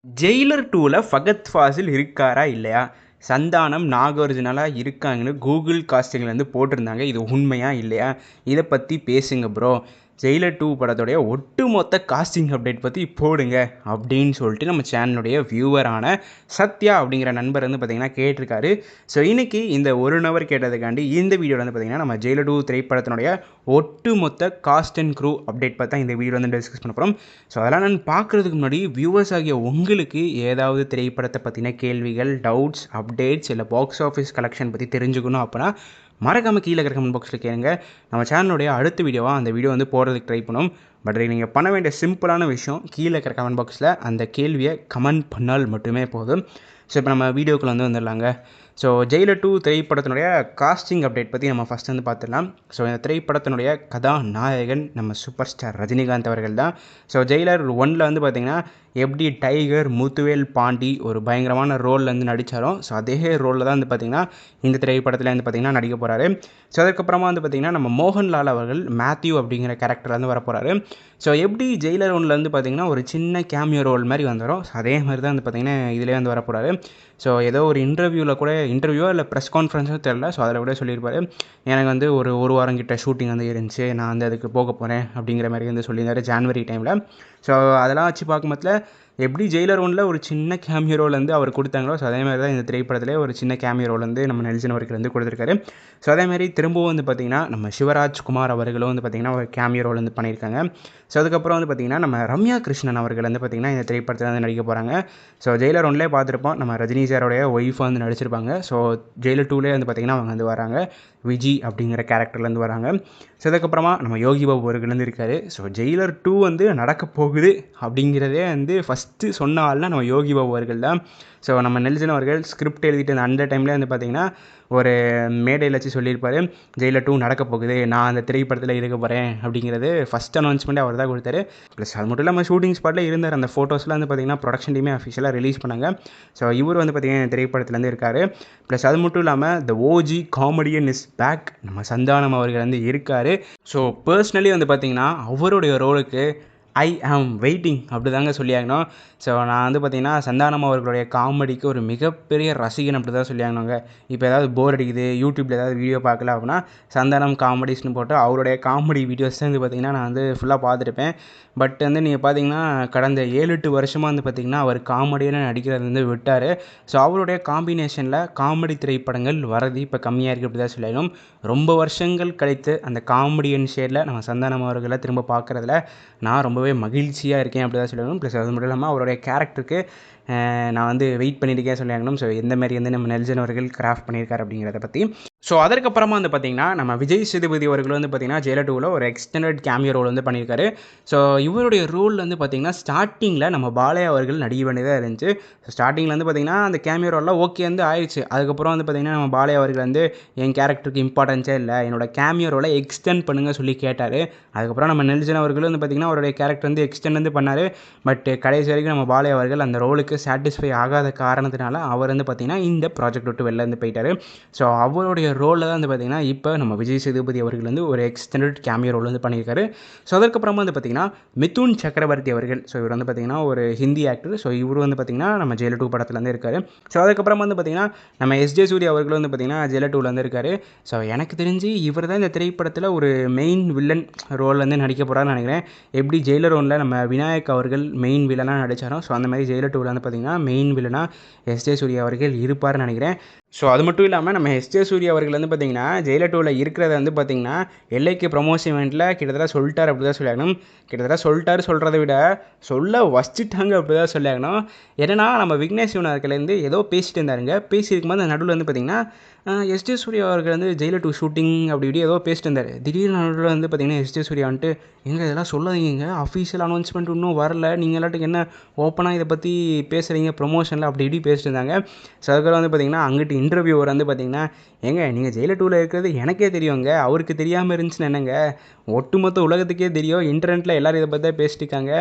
Jailer 2ல Fahadh Fazil இருக்காரா இல்லையா? சந்தானம், நாகார்ஜுனலாம் இருக்காங்கன்னு கூகுள் காஸ்டிங்லேருந்து போட்டிருந்தாங்க. இது உண்மையா இல்லையா? இதை பற்றி பேசுங்க ப்ரோ. ஜெயிலர் 2 படத்துடைய ஒட்டுமொத்த காஸ்டிங் அப்டேட் பற்றி போடுங்க அப்படின்னு சொல்லிட்டு நம்ம சேனலுடைய வியூவரான சத்யா அப்படிங்கிற நண்பர் வந்து பார்த்திங்கன்னா கேட்டிருக்காரு. ஸோ இன்றைக்கி இந்த 1 ஹவர் கேட்டதுக்காண்டி இந்த வீடியோவில் வந்து பார்த்திங்கன்னா நம்ம ஜெயிலர் 2 திரைப்படத்தினுடைய ஒட்டுமொத்த காஸ்ட் அண்ட் க்ரூ அப்டேட் பார்த்தா இந்த வீடியோ வந்து டிஸ்கஸ் பண்ண போகிறோம். ஸோ அதெல்லாம் நான் பார்க்குறதுக்கு முன்னாடி வியூவர்ஸ் ஆகிய உங்களுக்கு ஏதாவது திரைப்படத்தை பற்றின கேள்விகள், டவுட்ஸ், அப்டேட்ஸ் இல்லை பாக்ஸ் ஆஃபீஸ் கலெக்ஷன் பற்றி தெரிஞ்சுக்கணும் அப்படின்னா மறக்காமல் கீழே இருக்கிற கமெண்ட் பாக்ஸில் கேளுங்க. நம்ம சேனலுடைய அடுத்த வீடியோவாக அந்த வீடியோ வந்து போடுறதுக்கு ட்ரை பண்ணும். பட் நீங்கள் பண்ண வேண்டிய சிம்பிளான விஷயம், கீழே இருக்கிற கமெண்ட் பாக்ஸில் அந்த கேள்வியை கமெண்ட் பண்ணால் மட்டுமே போதும். ஸோ இப்போ நம்ம வீடியோக்குள்ளே வந்து வந்துடலாங்க. ஸோ ஜெயிலர் 2 திரைப்படத்தினுடைய காஸ்டிங் அப்டேட் பற்றி நம்ம ஃபஸ்ட் வந்து பார்த்துடலாம். ஸோ இந்த திரைப்படத்தினுடைய கதாநாயகன் நம்ம சூப்பர் ஸ்டார் ரஜினிகாந்த் அவர்கள் தான். ஸோ ஜெயிலர் 1ல் வந்து பார்த்திங்கன்னா எப்படி டைகர் முத்துவேல் பாண்டி ஒரு பயங்கரமான ரோலில் வந்து நடித்தாரோ, ஸோ அதே ரோலில் தான் வந்து பார்த்திங்கன்னா இந்த திரைப்படத்தில் வந்து பார்த்திங்கன்னா நடிக்க போகிறாரு. ஸோ அதுக்கப்புறமா வந்து பார்த்திங்கன்னா நம்ம மோகன்லால் அவர்கள் மேத்யூ அப்படிங்கிற கேரக்டரில் வந்து வர போகிறாரு. ஸோ எப்படி ஜெயிலர் 1ல் வந்து பார்த்திங்கன்னா ஒரு சின்ன கேமியோ ரோல் மாதிரி வந்துடும், ஸோ அதே மாதிரி தான் வந்து பார்த்திங்கன்னா இதிலே வந்து வர போகிறாரு. ஸோ ஏதோ ஒரு இன்டர்வியூவோ இல்லை ப்ரெஸ் கான்ஃபரன்ஸோ தெரில, ஸோ அதில் கூட சொல்லியிருப்பார், எனக்கு வந்து ஒரு வாரம் கிட்ட ஷூட்டிங் வந்து இருந்துச்சு, நான் வந்து அதுக்கு போக போகிறேன் அப்படிங்கிற மாதிரி வந்து சொல்லியிருந்தார் ஜான்வரி டைமில். ஸோ அதெல்லாம் வச்சு பார்க்கும்போது எப்படி ஜெயிலர் 1ல் ஒரு சின்ன கேமியோ ரோல் வந்து அவர் கொடுத்தாங்களோ, ஸோ அதே மாதிரி தான் இந்த திரைப்படத்திலே ஒரு சின்ன கேமியோ ரோல் வந்து நம்ம நெல்சன் அவர்கள் வந்து கொடுத்துருக்காரு. ஸோ அதேமாதிரி திரும்பவும் வந்து பார்த்திங்கன்னா நம்ம சிவராஜ்குமார் அவர்களும் வந்து பார்த்திங்கன்னா ஒரு கேமியோ ரோல் வந்து பண்ணியிருக்காங்க. ஸோ அதுக்கப்புறம் வந்து பார்த்திங்கன்னா நம்ம ரம்யா கிருஷ்ணன் அவர்கள் வந்து பார்த்திங்கன்னா இந்த திரைப்படத்தில் வந்து நடிக்க போகிறாங்க. ஸோ ஜெயிலர் 1லே பார்த்துருப்போம், நம்ம ரஜினி சாரோடைய ஒய்ஃபாக வந்து நடிச்சிருப்பாங்க. ஸோ ஜெயிலர் 2லே வந்து பார்த்திங்கன்னா அவங்க வந்து வராங்க, விஜி அப்படிங்கிற கேரக்டர்லேருந்து வராங்க. ஸோ அதுக்கப்புறமா நம்ம யோகி பாபு அவர்கள் வந்து இருக்கார். ஸோ ஜெயிலர் 2 வந்து நடக்க போகுது அப்படிங்கிறதே வந்து ஃபஸ்ட்டு சொன்ன ஆள்னா நம்ம யோகி பாபு அவர்கள் தான். ஸோ நம்ம நெல்சன் அவர்கள் ஸ்கிரிப்ட் எழுதிட்டு அந்த டைம்லேயே வந்து பார்த்திங்கன்னா ஒரு மேடையில் வச்சு சொல்லியிருப்பார், ஜெயிலர் 2 நடக்க போகுது, நான் அந்த திரைப்படத்தில் இருக்க போகிறேன் அப்படிங்கிறது ஃபஸ்ட் அனௌன்ஸ்மெண்ட்டே அவர் தான் கொடுத்தாரு. ப்ளஸ் அது மட்டும் இல்லாமல் ஷூட்டிங் ஸ்பாட்டில் இருந்தார். அந்த ஃபோட்டோஸ்லாம் வந்து பார்த்திங்கன்னா ப்ரொடக்ஷன் டீமே அஃபிஷியலாக ரிலீஸ் பண்ணாங்க. ஸோ இவர் வந்து பார்த்திங்கன்னா இந்த திரைப்படத்துலேருந்து இருக்கார். ப்ளஸ் அது மட்டும் இல்லாமல் the OG comedian is back, நம்ம சந்தானம் அவர்கள் வந்து இருக்கார். ஸோ பர்சனலி வந்து பார்த்திங்கன்னா அவருடைய ரோலுக்கு ஐ ஆம் வெயிட்டிங் அப்படி தாங்க சொல்லியாகணும். ஸோ நான் வந்து பார்த்திங்கன்னா சந்தானம் அவர்களுடைய காமெடிக்கு ஒரு மிகப்பெரிய ரசிகன் அப்படி தான் சொல்லியாகணுங்க. இப்போ ஏதாவது போர் அடிக்குது, யூடியூப்பில் ஏதாவது வீடியோ பார்க்கல அப்படின்னா சந்தானம் காமெடிஸ்னு போட்டு அவருடைய காமெடி வீடியோஸ் தான் வந்து பார்த்திங்கன்னா நான் வந்து ஃபுல்லாக பார்த்துருப்பேன். பட் வந்து நீங்கள் பார்த்திங்கன்னா கடந்த 7-8 வருஷமாக வந்து பார்த்திங்கன்னா அவர் காமெடியான நடிக்கிறது வந்து விட்டார். ஸோ அவருடைய காம்பினேஷனில் காமெடி திரைப்படங்கள் வரது இப்போ கம்மியாக இருக்குது அப்படி தான் சொல்லியாகணும். ரொம்ப வருஷங்கள் கழித்து அந்த காமெடியன் ஷேடில் நம்ம சந்தானம் அவர்களை திரும்ப பார்க்குறதுல நான் ரொம்பவே மகிழ்ச்சியாக இருக்கேன் அப்படி தான் சொல்லணும். ப்ளஸ் அது மட்டும் இல்லாமல் அவருடைய கேரக்டருக்கு நான் வந்து வெயிட் பண்ணியிருக்கேன் சொல்லியாகணும். ஸோ எந்த மாதிரி வந்து நம்ம நெல்சன் அவர்கள் கிராஃப்ட் பண்ணியிருக்காரு அப்படிங்கிறத பற்றி. ஸோ அதற்கப்புறமா வந்து பார்த்திங்கன்னா நம்ம விஜய் சேதுபதி அவர்கள் வந்து பார்த்திங்கன்னா ஜெயிலர் 2ல் ஒரு எக்ஸ்டெண்டட் கேமியோ ரோல் வந்து பண்ணியிருக்காரு. ஸோ இவருடைய ரோல் வந்து பார்த்திங்கன்னா ஸ்டார்டிங்கில் நம்ம பாலையா அவர்கள் நடிக்க வேண்டியதாக இருந்துச்சு. ஸோ ஸ்டார்டிங்கில் வந்து பார்த்திங்கன்னா அந்த கேமியோ ரோல்லாம் ஓகே வந்து ஆயிடுச்சு. அதுக்கப்புறம் வந்து பார்த்திங்கன்னா நம்ம பாலையா அவர்கள் வந்து என் கேரக்டருக்கு இம்பார்ட்டன்ஸே இல்லை, என்னோட கேமியோ ரோலை எக்ஸ்டெண்ட் பண்ணுங்க சொல்லி கேட்டார். அதுக்கப்புறம் நம்ம நெல்சன் அவர்களும் வந்து பார்த்திங்கன்னா அவருடைய கேரக்டர் வந்து எக்ஸ்டெண்ட் வந்து பண்ணார். பட் கடைசி வரைக்கும் நம்ம பாலையா அவர்கள் அந்த ரோலுக்கு சாட்டிஸ்ஃபை ஆகாத காரணத்தினால அவர் வந்து பார்த்திங்கன்னா இந்த ப்ராஜெக்ட் விட்டு வெளில வந்து போயிட்டார். ஸோ அவருடைய ரோலில் தான் வந்து பார்த்திங்கன்னா இப்போ நம்ம விஜய் சேதுபதி அவர்கள் வந்து ஒரு எக்ஸ்டெண்டட் கேமியோ ரோல் வந்து பண்ணியிருக்காரு. ஸோ அதற்கப்புறமா வந்து பார்த்திங்கன்னா மிதுன் சக்கரவர்த்தி அவர்கள், ஸோ இவர் வந்து பார்த்திங்கன்னா ஒரு ஹிந்தி ஆக்டர். ஸோ இவர் வந்து பார்த்திங்கன்னா நம்ம ஜெயிலர் 2 படத்தில் வந்து இருக்கார். ஸோ அதுக்கப்புறமா வந்து பார்த்திங்கன்னா நம்ம எஸ்ஜே சூர்யா அவர்கள் வந்து பார்த்திங்கன்னா ஜெயிலர் 2ல் வந்து இருக்கார். ஸோ எனக்கு தெரிஞ்சு இவர் தான் இந்த திரைப்படத்தில் ஒரு மெயின் வில்லன் ரோல் வந்து நடிக்க போகிறான்னு நினைக்கிறேன். எப்படி ஜெயிலர் 1ல் நம்ம விநாயக் அவர்கள் மெயின் வில்லனாக நடித்தாரோ, ஸோ அந்த மாதிரி ஜெயிலர் 2ல் வந்து பார்த்திங்கன்னா மெயின் வில்லனாக எஸ்ஜே சூர்யா அவர்கள் இருப்பார்னு நினைக்கிறேன். ஸோ அது மட்டும் இல்லாமல் நம்ம எஸ்ஜே சூர்யா அவர்கள் வந்து பார்த்திங்கன்னா ஜெயிலர் 2ல் இருக்கிறத வந்து பார்த்திங்கன்னா எல்லைக்கு ப்ரொமோஷன் இவெண்ட்டில் கிட்டத்தட்ட சொல்லிட்டார் அப்படி தான் சொல்லியாகணும். கிட்டத்தட்ட சொல்கிறத விட சொல்ல வச்சிட்டாங்க அப்படி தான் சொல்லியாகணும். என்னென்னா நம்ம விக்னேஷ் சிவன் அவர்களேருந்து ஏதோ பேசிட்டு இருந்தாருங்க. பேசியிருக்கும்போது அந்த நடுவில் வந்து பார்த்திங்கன்னா எஸ்ஜே சூர்யா அவர்கள் வந்து ஜெயிலர் 2 ஷூட்டிங் அப்படி இப்படி ஏதோ பேசிட்டு இருந்தார். திடீர்னு நடுவில் வந்து பார்த்திங்கன்னா எஸ்ஜே சூர்யா வந்துட்டு, எங்கே இதெல்லாம் சொல்லாதீங்க, அஃபீஷியல் அனௌன்ஸ்மெண்ட் இன்னும் வரல, நீங்கள் எல்லாத்துக்கு என்ன ஓப்பனாக இதை பற்றி பேசுகிறீங்க ப்ரொமோஷனில் அப்படி இப்படி பேசிட்டு இருந்தாங்க. ஸோ அதுக்கப்புறம் வந்து பார்த்திங்கன்னா அங்கிட்டு இன்டர்வியூவர் வந்து பார்த்திங்கன்னா, ஏங்க நீங்கள் ஜெயிலர் 2ல் இருக்கிறது எனக்கே தெரியுங்க, அவருக்கு தெரியாமல் இருந்துச்சுன்னு என்னங்க, ஒட்டுமொத்த உலகத்துக்கே தெரியும், இன்டர்நெட்டில் எல்லோரும் இதை பற்றி தான் பேசிட்டு இருக்காங்க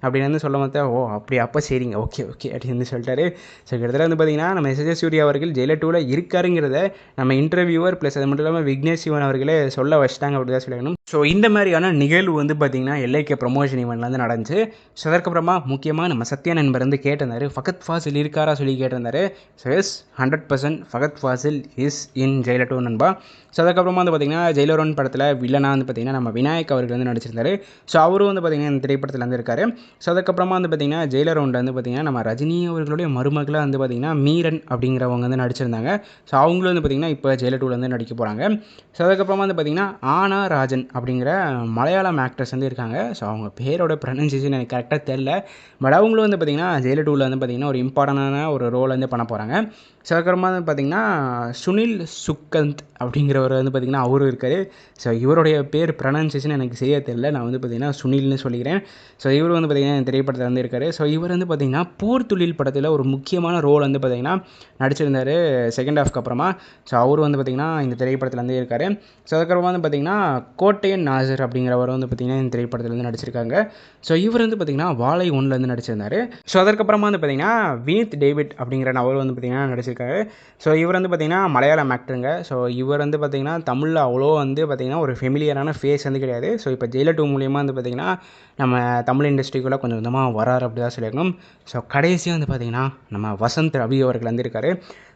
அப்படின்னு வந்து சொல்ல மாட்டேன். ஓ அப்படி அப்போ சரிங்க, ஓகே அப்படின்னு சொல்லிட்டாரு. ஸோ கிட்டத்தட்ட வந்து பார்த்திங்கன்னா நம்ம எஸ்ஜே சூர்யா அவர்கள் ஜெயிலர் 2ல் இருக்காருங்கிறத நம்ம இன்டர்வியூவர் ப்ளஸ் அது மட்டும் இல்லாமல் விக்னேஷ் சிவன் அவர்களே சொல்ல வச்சிட்டாங்க அப்படி தான் சொல்லணும். ஸோ இந்த மாதிரியான நிகழ்வு வந்து பார்த்திங்கன்னா எல்ஐகே ப்ரொமோஷன் ஈவெண்ட்லேருந்து நடந்துச்சு. ஸோ அதற்கப்புறமா முக்கியமாக நம்ம சத்யா நண்பர் வந்து கேட்டிருந்தாரு, ஃபகத் ஃபாசில் இருக்காரா சொல்லி கேட்டிருந்தாரு. So yes 100% Fahadh Faasil is in Jailer 2 நண்பா. ஸோ அதுக்கப்புறமா வந்து பார்த்திங்கன்னா ஜெயிலர் 1 படத்தில் வில்லனாக வந்து பார்த்திங்கன்னா நம்ம விநாயக் அவர்கள் வந்து நடிச்சிருந்தாரு. ஸோ அவரும் வந்து பார்த்திங்கன்னா இந்த திரைப்படத்தில் வந்து இருக்காரு. ஸோ அதுக்கப்புறமா வந்து பார்த்திங்கன்னா ஜெயிலர் 1 வந்து பார்த்திங்கன்னா நம்ம ரஜினி அவர்களுடைய மருமகளாக வந்து பார்த்திங்கன்னா மீரன் அப்படிங்கிறவங்க வந்து நடிச்சிருந்தாங்க. ஸோ அவங்களும் வந்து பார்த்திங்கன்னா இப்போ ஜெயிலர் 2 வந்து நடிக்க போகிறாங்க. ஸோ அதுக்கப்புறமா வந்து பார்த்திங்கன்னா ஆனா ராஜன் அப்படிங்கிற மலையாளம் ஆக்ட்ரஸ் வந்து இருக்காங்க. ஸோ அவங்க பேரோட ப்ரொனன்சியேஷன் எனக்கு கரெக்டாக தெரில. பட் அவங்களும் வந்து பார்த்திங்கன்னா ஜெயிலர் 2வில் வந்து பார்த்திங்கன்னா ஒரு இம்பார்ட்டண்டான ஒரு ரோல் வந்து பண்ண போகிறாங்க. ஸோ அதுக்கப்புறமா வந்து பார்த்திங்கன்னா சுனில் சுக்கந்த் அப்படிங்கிறவர் வந்து பார்த்திங்கன்னா அவரும் இருக்கார். ஸோ இவருடைய பேர் ப்ரொனன்சியேஷன் எனக்கு சரியாக தெரியல. நான் வந்து பார்த்திங்கன்னா சுனில்னு சொல்லிக்கிறேன். ஸோ இவர் வந்து பார்த்திங்கன்னா திரைப்படத்தில் வந்து இருக்கார். ஸோ இவர் வந்து பார்த்திங்கன்னா போர் தொழில் படத்தில் ஒரு முக்கியமான ரோல் வந்து பார்த்திங்கன்னா நடிச்சிருந்தார் செகண்ட் ஹாஃப்க்கு அப்புறமா. ஸோ அவர் வந்து பார்த்திங்கன்னா இந்த திரைப்படத்தில் வந்து இருக்கார். ஸோ அதுக்கப்புறமா வந்து பார்த்திங்கன்னா கோட்டையன் நாசர் அப்படிங்கிறவர் வந்து பார்த்திங்கன்னா இந்த திரைப்படத்தில் வந்து நடிச்சிருக்காங்க. ஸோ இவர் வந்து பார்த்திங்கன்னா வாழை 1ல் வந்து நடிச்சிருந்தார். ஸோ அதற்கப்புறமா வந்து பார்த்திங்கன்னா வினித் டேவிட் அப்படிங்கிற அவர் வந்து பார்த்திங்கன்னா நடிச்சிருக்காரு. ஸோ இவர் வந்து பார்த்திங்கன்னா மலையாளம் ஆக்டருங்க. ஸோ இவர் வந்து பார்த்திங்கன்னா தமிழில் அவ்வளோ வந்து பார்த்திங்கன்னா ஒரு ஃபெமிலியரான ஃபேஸ் வந்து கிடையாது. ஸோ இப்போ ஜெயிலர் 2 மூலியமாக வந்து பார்த்திங்கன்னா நம்ம தமிழ் இண்டஸ்ட்ரிக்குள்ளே கொஞ்சம் கொஞ்சமாக வராரு அப்படி தான் சொல்லியிருக்கணும். ஸோ கடைசியாக வந்து பார்த்திங்கன்னா நம்ம வசந்த் ரவி அவர்கள் வந்து இருக்கார்.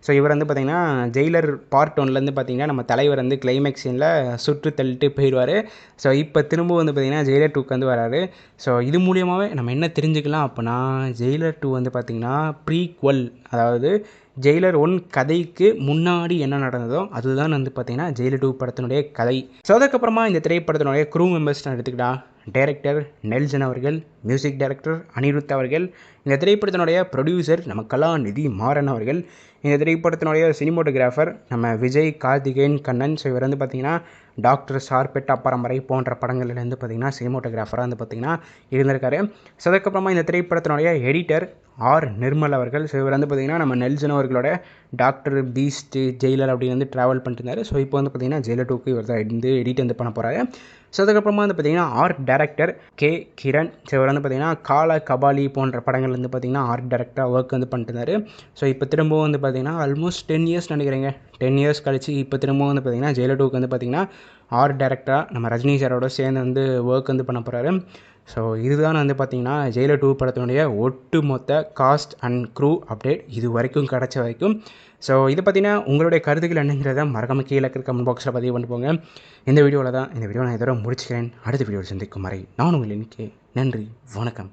ஸோ இவர் வந்து பார்த்திங்கன்னா ஜெயிலர் பார்ட் 1லேருந்து பார்த்திங்கன்னா நம்ம தலைவர் வந்து கிளைமேக்ஸ் சீனில் சுட்டு தள்ளிட்டு போயிடுவார். ஸோ இப்போ திரும்ப வந்து பார்த்திங்கன்னா ஜெயிலர் 2க்கு வந்து வராரு. ஸோ இது மூலியமாகவே நம்ம என்ன தெரிஞ்சுக்கலாம் அப்படின்னா ஜெயிலர் 2 வந்து பார்த்திங்கன்னா ப்ரீக்வல், அதாவது ஜெயிலர் 1 கதைக்கு முன்னாடி என்ன நடந்ததோ அதுதான் வந்து பார்த்திங்கன்னா ஜெயிலர் 2 படத்தினுடைய கதை. ஸோ அதுக்கப்புறமா இந்த திரைப்படத்தினுடைய க்ரூ மெம்பர்ஸ் எடுத்துக்கிட்டா டைரக்டர் நெல்சன் அவர்கள், மியூசிக் டைரக்டர் அனிருத் அவர்கள், இந்த திரைப்படத்தினுடைய ப்ரொடியூசர் நம்ம கலாநிதி மாறன் அவர்கள், இந்த திரைப்படத்தினுடைய சினிமோட்டோகிராஃபர் நம்ம விஜய் கார்த்திகேயன் கண்ணன். ஸோ இவர் வந்து பார்த்திங்கன்னா டாக்டர் சார்பெட்டா பரம்பரை போன்ற படங்கள்லேருந்து பார்த்திங்கன்னா சினிமோட்டோகிராஃபராக வந்து பார்த்திங்கன்னா இருந்திருக்காரு. ஸோ அதுக்கப்புறமா இந்த திரைப்படத்தினுடைய எடிட்டர் ஆர் நிர்மல் அவர்கள். ஸோ இவர் வந்து பார்த்திங்கன்னா நம்ம நெல்சன் அவர்களோட டாக்டர் பீஸ்ட் ஜெயிலர் அப்படின்னு வந்து ட்ராவல் பண்ணிட்டுருந்தாரு. ஸோ இப்போ வந்து பார்த்திங்கன்னா ஜெயிலர் 2க்கு இவர் தான் வந்து எடிட் வந்து பண்ண போகிறாரு. ஸோ அதுக்கப்புறமா வந்து பார்த்திங்கன்னா art director K Kiran. So இவர் வந்து பார்த்திங்கன்னா கால கபாலி போன்ற படங்கள் வந்து பார்த்திங்கன்னா ஆர்ட் டைரக்டராக ஒர்க் வந்து பண்ணிட்டு இருந்தார். ஸோ இப்போ திரும்பவும் வந்து பார்த்திங்கன்னா ஆல்மோஸ்ட் 10 இயர்ஸ் நினைக்கிறேங்க. 10 இயர்ஸ் கழிச்சு இப்போ திரும்பவும் வந்து பார்த்திங்கன்னா ஜெயிலர் 2க்கு வந்து பார்த்திங்கன்னா ஆர்ட் டைரக்டராக நம்ம ரஜினி சாரோட சேர்ந்து வந்து ஒர்க் வந்து பண்ண போகிறாரு. ஸோ இதுதான் வந்து பார்த்திங்கன்னா ஜெயிலர் 2 படத்தினுடைய ஒட்டு மொத்த காஸ்ட் அண்ட் க்ரூ அப்டேட் இது வரைக்கும் கிடச்ச வரைக்கும். ஸோ இதை பற்றினா உங்களுடைய கருத்துக்கள் என்னங்கிறத மறக்காம கீழே இருக்க கமெண்ட் பாக்ஸில் பதிவு பண்ணிட்டு போங்க. இந்த வீடியோ நான் இதோட முடிச்சுக்கிறேன். அடுத்த வீடியோவில் சந்திக்கும் வரை நான் உங்கள் நன்றி, வணக்கம்.